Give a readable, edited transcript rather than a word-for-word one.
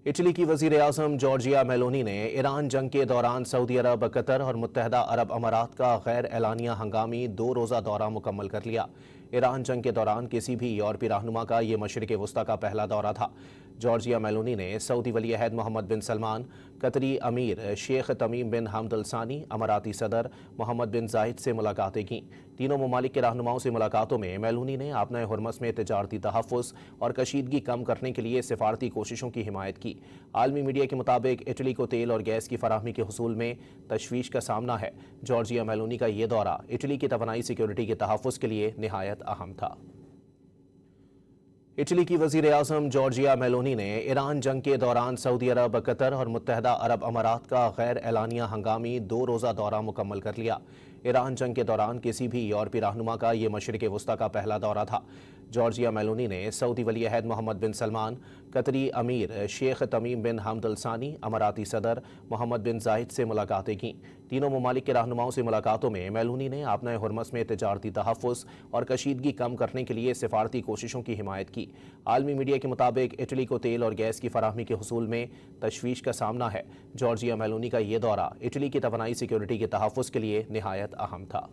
Italy کی وزیر اعظم Georgia میلونی نے ایران جنگ کے دوران سعودی عرب، قطر اور متحدہ عرب امارات کا غیر اعلانیہ ہنگامی 2 روزہ دورہ مکمل کر لیا۔ ایران جنگ کے دوران کسی بھی یورپی رہنما کا یہ مشرق وسطیٰ کا پہلا دورہ تھا۔ جارجیا میلونی نے سعودی ولی عہد محمد بن سلمان، قطری امیر شیخ تمیم بن حمد الثانی، اماراتی صدر محمد بن زاید سے ملاقاتیں کیں۔ تینوں ممالک کے رہنماؤں سے ملاقاتوں میں میلونی نے آبنائے ہرمز میں تجارتی تحفظ اور کشیدگی کم کرنے کے لیے سفارتی کوششوں کی حمایت کی۔ عالمی میڈیا کے مطابق اٹلی کو تیل اور گیس کی فراہمی کے حصول میں تشویش کا سامنا ہے۔ جارجیا میلونی کا یہ دورہ اٹلی کی توانائی سیکیورٹی کے تحفظ کے لیے نہایت اہم تھا۔ اٹلی کی وزیر اعظم جارجیا میلونی نے ایران جنگ کے دوران سعودی عرب، قطر اور متحدہ عرب امارات کا غیر اعلانیہ ہنگامی 2 روزہ دورہ مکمل کر لیا۔ ایران جنگ کے دوران کسی بھی یورپی رہنما کا یہ مشرق وسطیٰ کا پہلا دورہ تھا۔ جارجیا میلونی نے سعودی ولی عہد محمد بن سلمان، قطری امیر شیخ تمیم بن حمد الثانی، اماراتی صدر محمد بن زاید سے ملاقاتیں کیں۔ تینوں ممالک کے رہنماؤں سے ملاقاتوں میں میلونی نے آبنائے ہرمز میں تجارتی تحفظ اور کشیدگی کم کرنے کے لیے سفارتی کوششوں کی حمایت کی۔ عالمی میڈیا کے مطابق اٹلی کو تیل اور گیس کی فراہمی کے حصول میں تشویش کا سامنا ہے۔ جارجیا میلونی کا یہ دورہ اٹلی کی توانائی سیکیورٹی کے تحفظ کے لیے نہایت اہم تھا۔